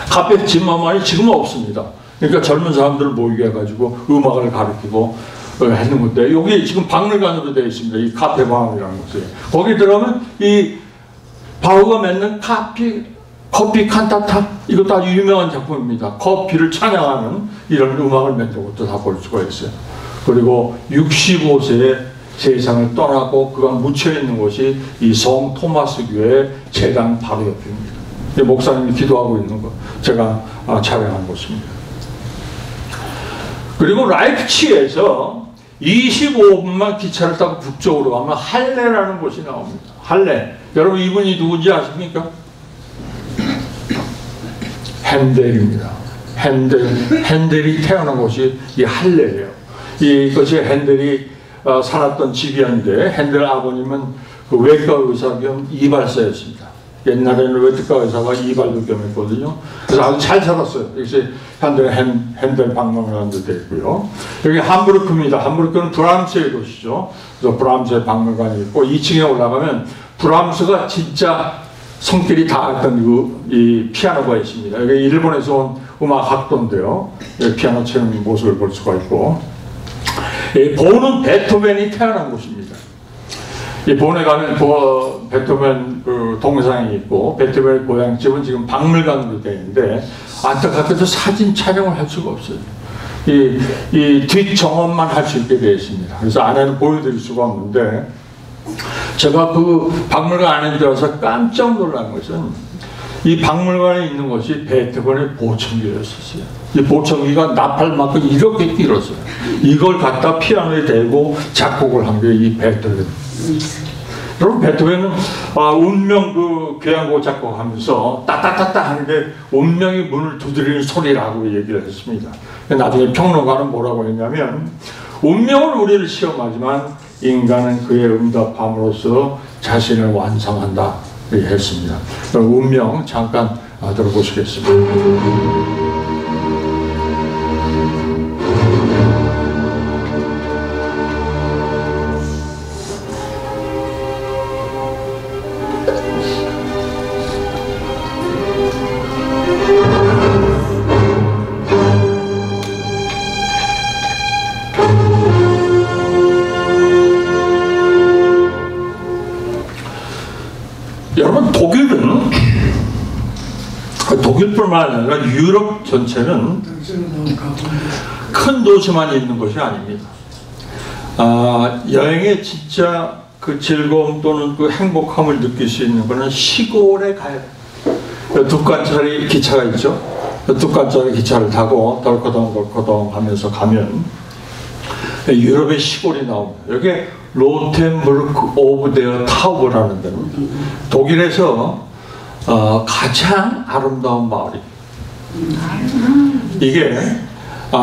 카페 짐머만이 지금은 없습니다. 그러니까 젊은 사람들을 모이게 해가지고 음악을 가르치고 했는 건데, 여기 지금 박물관으로 되어 있습니다. 이 카페 바움이라는 곳에. 거기 들어가면 이 바우가 맺는 커피 칸타타, 이것도 아주 유명한 작품입니다. 커피를 찬양하는 이런 음악을 맺는 것도 다 볼 수가 있어요. 그리고 65세에 세상을 떠나고 그가 묻혀있는 곳이 이 성 토마스 교회 재단 바로 옆입니다. 목사님이 기도하고 있는 거 제가 촬영한 곳입니다. 그리고 라이프치히에서 25분만 기차를 타고 북쪽으로 가면 할레라는 곳이 나옵니다. 할레. 여러분 이분이 누군지 아십니까? 핸델입니다. 핸델이 태어난 곳이 이 할레예요. 이것이 핸델이 살았던 집이었는데, 핸델 아버님은 그 외과 의사 겸 이발사였습니다. 옛날에는 외과 의사가 이발도 겸했거든요. 그래서 아주 잘 살았어요. 여기서 핸델 박물관도 되어 있고요. 여기 함부르크입니다. 함부르크는 브람스의 곳이죠. 그래서 브람스의 박물관이 있고, 2층에 올라가면 브람스가 진짜 손길이 닿았던 이 피아노가 있습니다. 여기 일본에서 온 음악 학도인데요. 피아노 치는 모습을 볼 수가 있고, 본은 베토벤이 태어난 곳입니다. 이 본에 가면 베토벤 그 동상이 있고, 베토벤 고향집은 지금 박물관으로 되어 있는데, 안타깝게도 사진 촬영을 할 수가 없어요. 이 뒷정원만 할 수 있게 되어 있습니다. 그래서 안에는 보여드릴 수가 없는데, 제가 그 박물관 안에 들어서 깜짝 놀란 것은, 이 박물관에 있는 것이 베토벤의 보청기였었어요. 이 보청기가 나팔만큼 이렇게 길었어요. 이걸 갖다 피아노에 대고 작곡을 한 게 이 베토벤. 여러분, 베토벤은 운명 그 교향곡 작곡하면서 따따따따 하는 게 운명이 문을 두드리는 소리라고 얘기를 했습니다. 나중에 평론가는 뭐라고 했냐면, 운명은 우리를 시험하지만 인간은 그의 응답함으로써 자신을 완성한다 했습니다. 운명 잠깐 들어보시겠습니다. 여러분, 독일뿐만 아니라 유럽 전체는 큰 도시만 있는 것이 아닙니다. 여행의 진짜 그 즐거움 또는 그 행복함을 느낄 수 있는 것은 시골에 가야 돼요. 2칸짜리 기차가 있죠. 2칸짜리 기차를 타고 덜커덩 하면서 가면 유럽의 시골이 나옵니다. 여기 로텐부르크 오브 데어 타우브라는 데입니다. 독일에서 가장 아름다운 마을이. 이게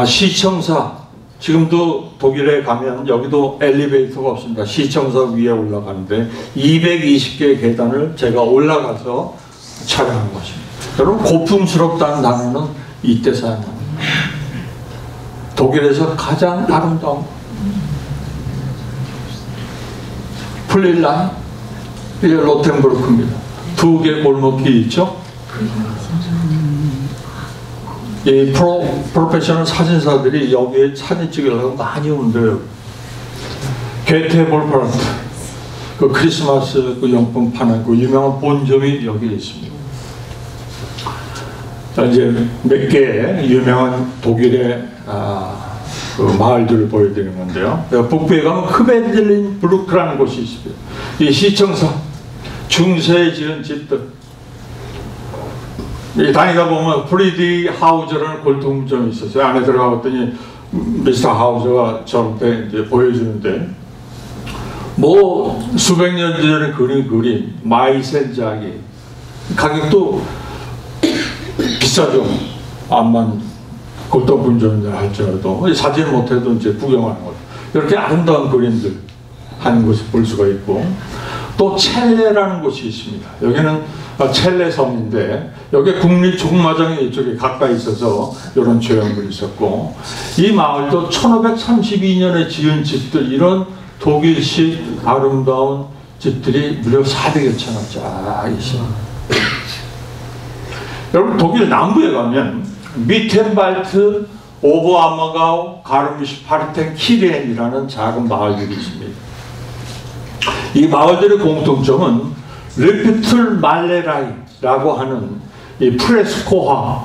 시청사, 지금도 독일에 가면 여기도 엘리베이터가 없습니다. 시청사 위에 올라가는데 220개의 계단을 제가 올라가서 촬영한 것입니다. 여러분, 고풍스럽다는 단어는 이때 사용합니다. 독일에서 가장 아름다운 플릴란, 이게 로텐부르크입니다. 2개 골목길이 있죠. 이 프로페셔널 사진사들이 여기에 사진 찍으려고 많이 온대요. 게테 볼파란트, 그 크리스마스 그 용품 파는 그 유명한 본점이 여기에 있습니다. 이제 몇 개의 유명한 독일의 그 마을들을 보여드리는 건데요. 북부에 가면 크벤들린 브루크라는 곳이 있습니다. 이 시청사, 중세에 지은 집들. 다니다 보면 프리디 하우저라는 골동점이 있었어요. 안에 들어가봤더니 미스터 하우저가 저한테 이제 보여주는데, 뭐 수백 년 전에 그린 그림, 마이센작이 가격도 비싸죠. 암만 골동품점이라 할지라도 사진 못해도 이제 구경하는 거죠. 이렇게 아름다운 그림들 하는 곳을 볼 수가 있고, 또 첼레라는 곳이 있습니다. 여기는 첼레 섬인데 여기 국립종마장이 이쪽에 가까이 있어서 이런 조형물이 있었고, 이 마을도 1532년에 지은 집들, 이런 독일식 아름다운 집들이 무려 400여 채나 쫙 있어요. 여러분, 독일 남부에 가면 미텐발트, 오버아머가우, 가르미슈, 파르텐, 키렌이라는 작은 마을들이 있습니다. 이 마을들의 공통점은 리피틀 말레라이라고 하는 이 프레스코화,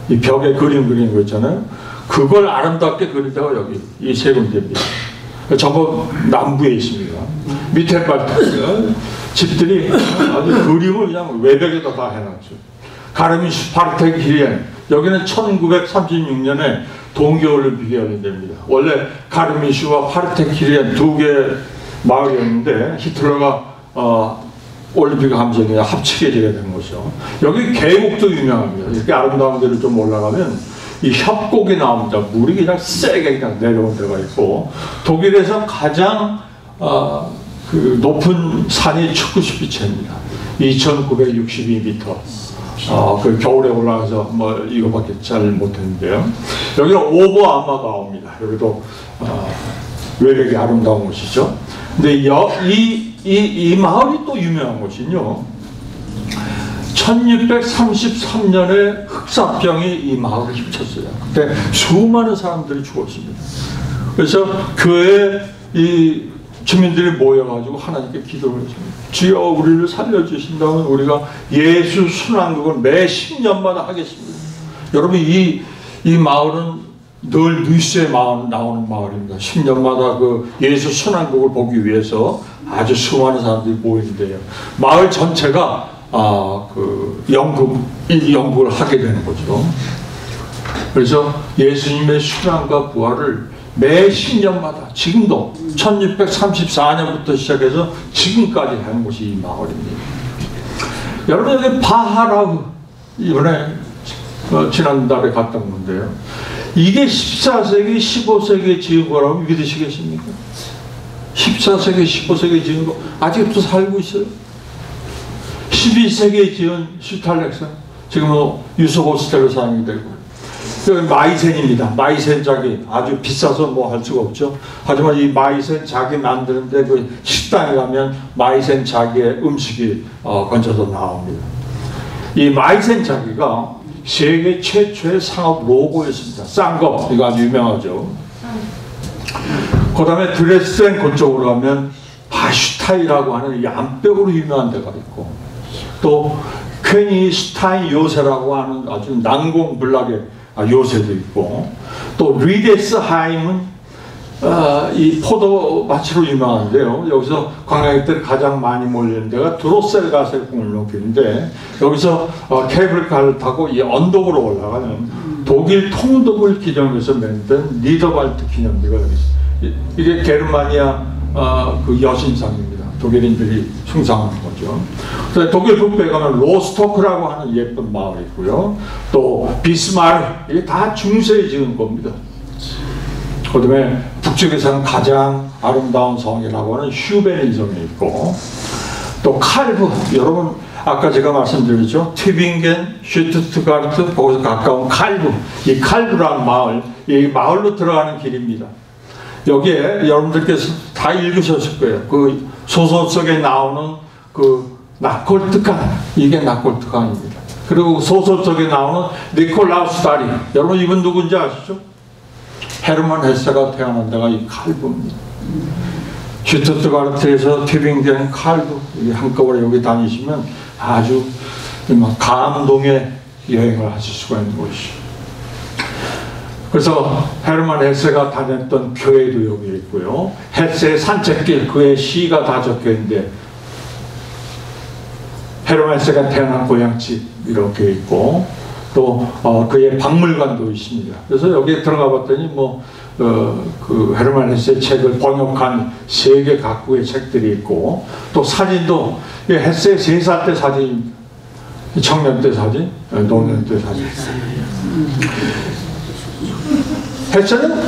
이 벽에 그림 그리는 거 있잖아요. 그걸 아름답게 그린 데가 여기 이 세 군데입니다. 전부 남부에 있습니다. 미텐발트 집들이 아주 그림을 그냥 외벽에다 다 해놨죠. 가르미슈, 파르텐, 키렌, 여기는 1936년에 동계올림픽이 열린 데입니다. 원래 가르미슈와 파르텐, 키렌 2개 마을이었는데 히틀러가 올림픽 함정에 합치게 되게 된 거죠. 여기 계곡도 유명합니다. 이렇게 아름다운 데를 좀 올라가면 이 협곡이 나옵니다. 물이 그냥 세게 그냥 내려온 데가 있고, 독일에서 가장 그 높은 산이 축구시피체입니다. 2,962m. 그 겨울에 올라가서 뭐 이거밖에 잘 못했는데요. 여기는 오버아머가우입니다. 여기도 외력이 아름다운 곳이죠. 근데 이 마을이 또 유명한 곳이요. 1633년에 흑사병이 이 마을을 휩쳤어요. 그때 수많은 사람들이 죽었습니다. 그래서 교회에 이 주민들이 모여가지고 하나님께 기도를 했습니다. 주여, 우리를 살려주신다면 우리가 예수 순환국을 매 10년마다 하겠습니다. 여러분, 이 마을은 늘 뉴스에 나오는 마을입니다. 10년마다 그 예수 순환국을 보기 위해서 아주 수많은 사람들이 모이는데요. 마을 전체가 그 연극을 하게 되는 거죠. 그래서 예수님의 순환과 부활을 매 10년마다, 지금도 1634년부터 시작해서 지금까지 하는 곳이 이 마을입니다. 여러분, 여기 바하라우, 이번에 지난달에 갔던 건데요. 이게 14세기, 15세기에 지은 거라고 믿으시겠습니까? 14세기, 15세기에 지은 거 아직도 살고 있어요. 12세기에 지은 슈탈렉산, 지금은 유서 호스텔로 사용이 되고, 마이센입니다. 마이센 자기 아주 비싸서 뭐 할 수가 없죠. 하지만 이 마이센 자기 만드는데 그 식당에 가면 마이센 자기의 음식이 건져서 나옵니다. 이 마이센 자기가 세계 최초의 상업 로고였습니다. 싼 거, 이거 아주 유명하죠. 그 다음에 드레스덴 그쪽으로 가면 바슈타이라고 하는 얀백으로 유명한 데가 있고, 또 퀘니슈타인 요새라고 하는 아주 난공불락의 요새도 있고, 또 리데스하임은 이 포도밭으로 유명한데요. 여기서 관광객들이 가장 많이 몰리는 데가 드로셀가세 공원로길인데, 여기서 케이블카를 타고 이 언덕으로 올라가는 독일 통독을 기념해서 만든 니더발트 기념비가 여기 있어요. 이게 게르마니아 그 여신상입니다. 독일인들이 숭상하는 거죠. 독일 북부에 가면 로스토크라고 하는 예쁜 마을이 있고요. 또 비스마르, 이게 다 중세에 지은 겁니다. 그 다음에 북쪽에서는 가장 아름다운 성이라고 하는 슈베린 성이 있고, 또 칼브, 여러분 아까 제가 말씀드렸죠. 튜빙겐, 슈투트가르트, 거기서 가까운 칼브, 이 칼브라는 마을, 이 마을로 들어가는 길입니다. 여기에 여러분들께서 다 읽으셨을 거예요. 그 소설 속에 나오는 그 나콜트칸, 이게 나콜트칸입니다. 그리고 소설 속에 나오는 니콜라우스 다리, 여러분 이분 누군지 아시죠? 헤르만 헤세가 태어난 데가 이 칼브입니다. 슈투트가르트에서 튜빙겐, 칼브, 이게 한꺼번에 여기 다니시면 아주 감동의 여행을 하실 수가 있는 곳이죠. 그래서 헤르만 헤세가 다녔던 교회도 여기 있고요. 헤세의 산책길, 그의 시가 다 적혀 있는데, 헤르만 헤세가 태어난 고향집 이렇게 있고, 또 그의 박물관도 있습니다. 그래서 여기에 들어가 봤더니 그 헤르만 헤세 책을 번역한 세계 각국의 책들이 있고, 또 사진도 헤세 3살 때 사진, 청년 때 사진, 노년 때 사진. 헤세는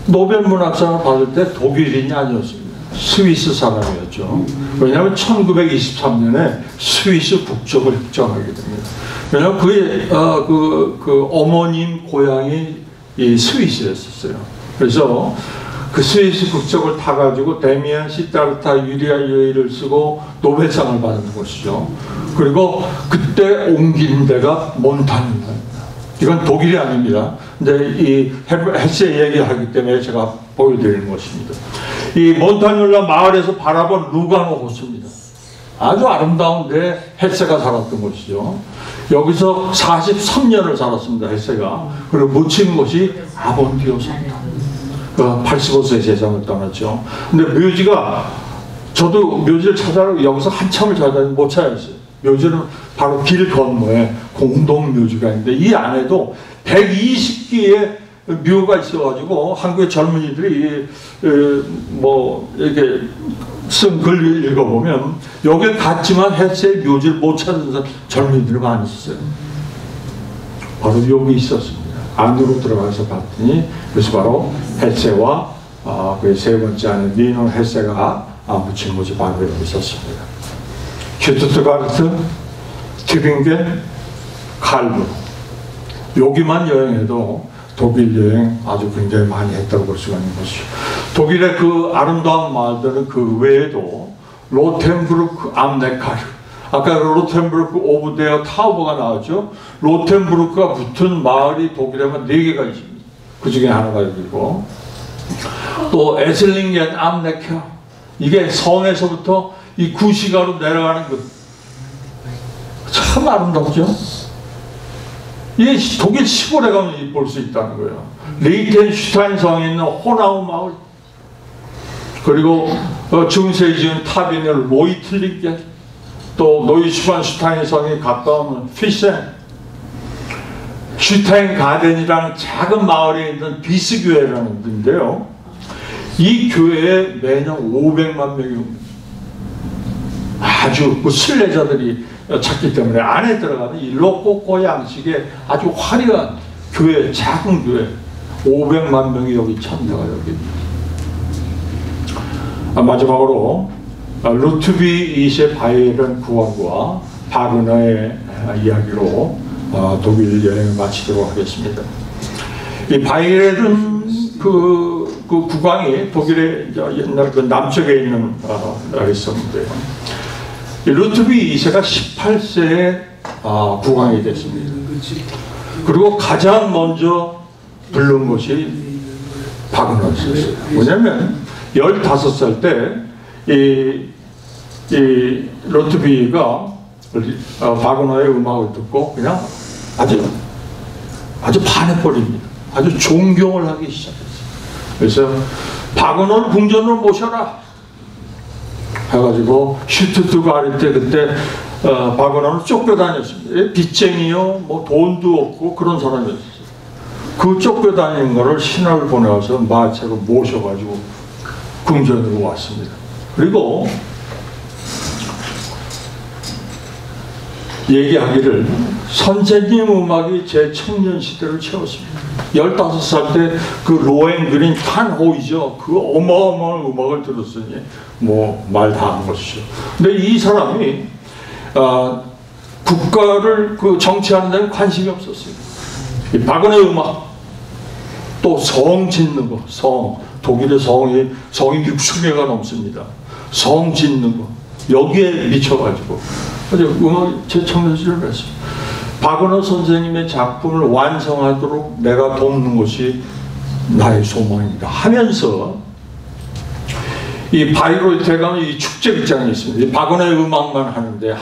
노벨 문학상을 받을 때 독일인이 아니었습니다. 스위스 사람이었죠. 왜냐하면 1923년에 스위스 국적을 획정하게 됩니다. 왜냐하면 그의 그 어머님 고향이 이 스위스였었어요. 그래서 그 스위스 국적을 타가지고 데미안 시타르타 유리아 요일을 쓰고 노벨상을 받은 것이죠. 그리고 그때 옮긴 데가 몬타뉴입니다. 이건 독일이 아닙니다. 근데 이 헤세 얘기하기 때문에 제가 보여드리는 것입니다. 이 몬타뉴라 마을에서 바라본 루가노 호수입니다. 아주 아름다운데 헤세가 살았던 곳이죠. 여기서 43년을 살았습니다. 헤세가. 그리고 묻힌 곳이 아본디오사입니다. 85세 세상을 떠났죠. 근데 묘지가, 저도 묘지를 찾아서 여기서 한참을 찾았는데 못 찾았어요. 묘지는 바로 길 건너에 공동 묘지가 있는데, 이 안에도 120개의 묘가 있어가지고 한국의 젊은이들이 이렇게 쓴 글 읽어보면 여기에 갔지만 헤세의 묘지를 못 찾은 젊은이들이 많이 있었어요. 바로 여기 있었습니다. 안으로 들어가서 봤더니, 그래서 바로 헤세와 그 세 번째 아내 니노 헤세가 묻힌 곳이 바로 여기 있었습니다. 슈투트가르트, 튜빙겐, 칼브, 여기만 여행해도 독일 여행 아주 굉장히 많이 했다고 볼 수가 있는 것이죠. 독일의 그 아름다운 마을들은 그 외에도 로텐부르크, 암네카르, 아까 로텐부르크 오브데어 타우버가 나왔죠. 로텐부르크가 붙은 마을이 독일에만 4개가 있습니다. 그 중에 하나가 여기고, 또 에슬링겐, 암네카, 이게 성에서부터 이 구시가로 내려가는 것, 참 아름답죠. 이게 독일 시골에 가면 볼 수 있다는 거예요. 리텐슈타인 성에 있는 호나우 마을, 그리고 중세에 지은 탑이 있는 로이틀링겐, 또 노이슈반슈타인 성에 가까운 피센, 슈타인 가덴이라는 작은 마을에 있는 비스교회라는 데인데요. 이 교회에 매년 500만 명이 옵니다. 아주 그 순례자들이 찾기 때문에 안에 들어가는 이 로코코 양식의 아주 화려한 교회, 작은 교회, 500만 명이 여기 참여가 여기 있습니다. 마지막으로 루트비 2세 바이에른 국왕과 바그너의 이야기로 독일 여행을 마치도록 하겠습니다. 이 바이에른 그 국왕이 독일의 옛날 그 남쪽에 있는 나라에 있었는데요. 루트비 2세가 18세에 국왕이 됐습니다. 그리고 가장 먼저 부른 것이 바그너였어요. 뭐냐면 15살 때 이 루트비가 바그너의 음악을 듣고 그냥 아주 반해버립니다. 아주 존경을 하기 시작했어요. 그래서 바그너를 궁전으로 모셔라 해가지고 슈투트가르트 그때 바그너는 쫓겨다녔습니다. 빚쟁이요, 뭐 돈도 없고 그런 사람이었어요. 그 쫓겨다니는 거를 신하를 보내와서 마차로 모셔가지고 궁전으로 왔습니다. 그리고 얘기하기를 선생님 음악이 제 청년 시대를 채웠습니다. 15살 때 그 로엔그린 탄호이죠. 그 어마어마한 음악을 들었으니 뭐 말 다 한 것이죠. 근데 이 사람이 국가를 그 정치하는 데는 관심이 없었어요. 이 바그너의 음악, 또 성 짓는 거, 독일의 성이 60개가 넘습니다. 성 짓는 거 여기에 미쳐가지고 음악 제 청년 시절을 했습니다. 바그너 선생님의 작품을 완성하도록 내가 돕는 것이 나의 소망입니다 하면서 이 바이로이트에 가면 이 축제극장이 있습니다. 이 바그너의 음악만 하는데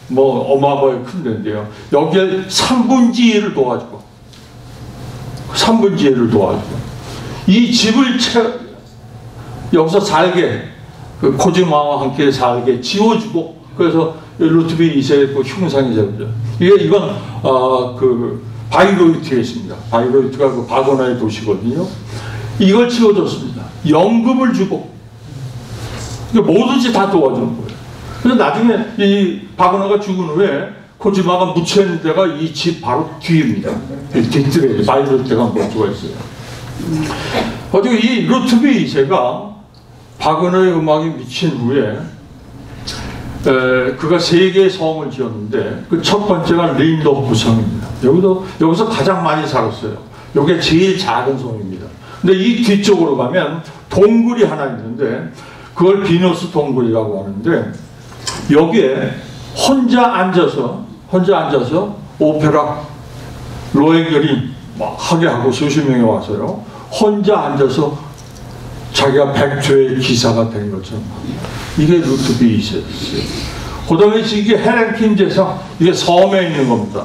뭐 어마어마하게 큰 데인데요. 여기에 3분의 1을 도와주고 이 집을 여기서 살게 그 코지마와 함께 살게 지어주고 그래서 루트비 2세의 그 흉상이 되죠. 이건 그 바이로이트에 있습니다. 바이로이트가 그 바그너의 도시거든요. 이걸 지어줬습니다. 연금을 주고 뭐든지 다 도와주는 거예요. 그래서 나중에 이 바그너가 죽은 후에 코지마가 묻혀있는 데가 이 집 바로 뒤입니다. 뒷뜰에 바이로이트가 묻혀가 있어요. 그리고 이 루트비 2세가 바그너의 음악이 미친 후에 그가 3개의 성을 지었는데 그 첫 번째가 린도프 성입니다. 여기서 가장 많이 살았어요. 이게 제일 작은 성입니다. 근데 이 뒤쪽으로 가면 동굴이 하나 있는데 그걸 비너스 동굴이라고 하는데 여기에 혼자 앉아서 오페라 로엔그린 막 하게 하고 수십 명이 와서요. 혼자 앉아서 자기가 백조의 기사가 된 것처럼 이게 루트비 2세였어요. 그 다음에 이게 헤렌킨제성, 이게 섬에 있는 겁니다.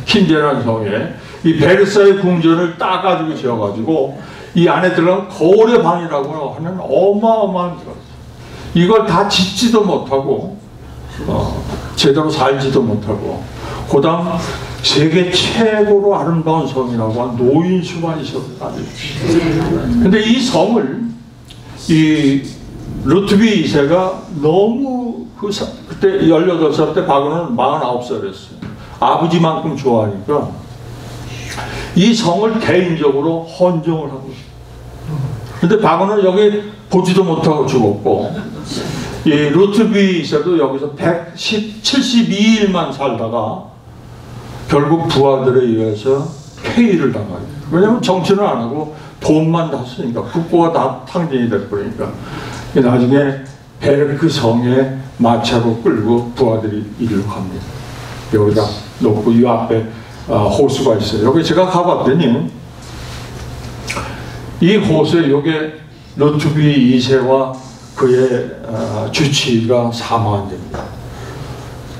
킨제라는 성에 이 베르사유 궁전을 따가지고 지어가지고 이 안에 들어가면 거울의 방이라고 하는 어마어마한 거. 이걸 다 짓지도 못하고 제대로 살지도 못하고 그 다음 세계 최고로 아름다운 성이라고 한 노인수만 있었다. 근데 이 성을 이 루트비 2세가 너무 그때 18살 때 바그너는 49살이었어요. 아버지만큼 좋아하니까 이 성을 개인적으로 헌정을 하고 있어요. 근데 바그너는 여기 보지도 못하고 죽었고 이 루트비 2세도 여기서 72일만 살다가 결국 부하들에 의해서 폐위를 당하게 돼요. 왜냐하면 정치는 안 하고 돈만 다 쓰니까 국고가 다 탕진이 돼버리니까 나중에 베르크 성에 마차로 끌고 부하들이 이리로 갑니다. 여기다 놓고 이 앞에 호수가 있어요. 여기 제가 가봤더니 이 호수에 여기 루트비 2세와 그의 주치의가 사망한 데입니다.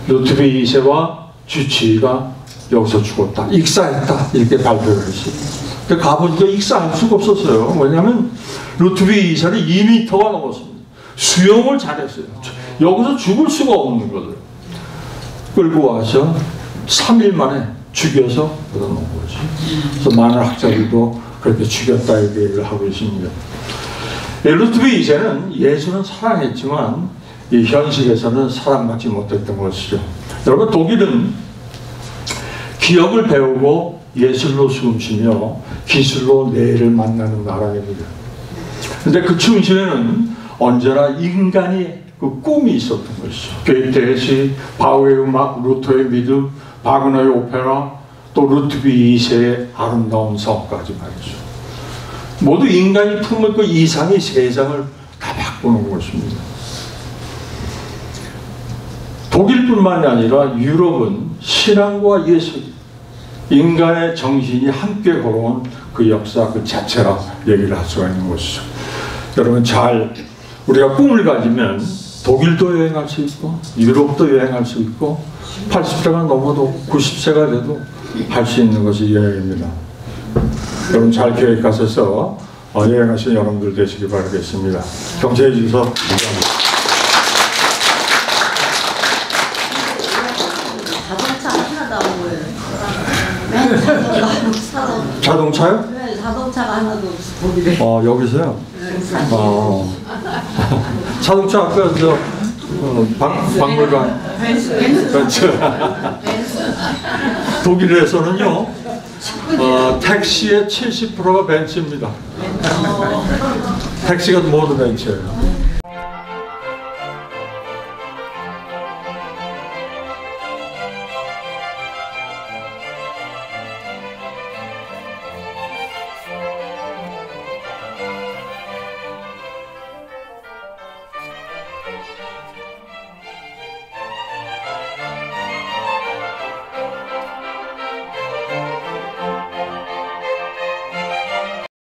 루트비 2세와 주치의가 여기서 죽었다. 익사했다. 이렇게 발표를 했어요. 근데 가보니까 익사할 수가 없었어요. 왜냐하면 루트비 2세는 2m가 넘었습니다. 수영을 잘했어요. 여기서 죽을 수가 없는 거를 끌고 와서 3일 만에 죽여서 그러는 거죠. 그래서 많은 학자들도 그렇게 죽였다 얘기를 하고 있습니다. 루트비 2세는 예수는 사랑했지만 이 현실에서는 사랑받지 못했던 것이죠. 여러분 독일은 기억을 배우고 예술로 숨쉬며 기술로 내일을 만나는 나라입니다. 그런데 그 중심에는 언제나 인간이 그 꿈이 있었던 것이죠. 게이트의 시, 바흐의 음악, 루터의 믿음, 바그너의 오페라, 또 루트비 2세의 아름다운 성까지 말이죠. 모두 인간이 품을 그 이상의 세상을 다 바꾸는 것입니다. 독일뿐만이 아니라 유럽은 신앙과 예술, 인간의 정신이 함께 걸어온 그 역사 그 자체라 얘기를 할 수가 있는 것이죠. 여러분 우리가 꿈을 가지면 독일도 여행할 수 있고 유럽도 여행할 수 있고 80세가 넘어도 90세가 돼도 할 수 있는 것이 여행입니다. 여러분 잘 계획하셔서 여행하신 여러분들 되시기 바라겠습니다. 경청해 주셔서 감사합니다. 자동차 하나도 안 보여요. 자동차요? 네, 자동차가 하나도 없어. 독일에. 여기서요? 자동차 아까 박물관 벤츠. 독일에서는요 택시의 70%가 벤츠입니다. 택시가 모두 벤츠예요.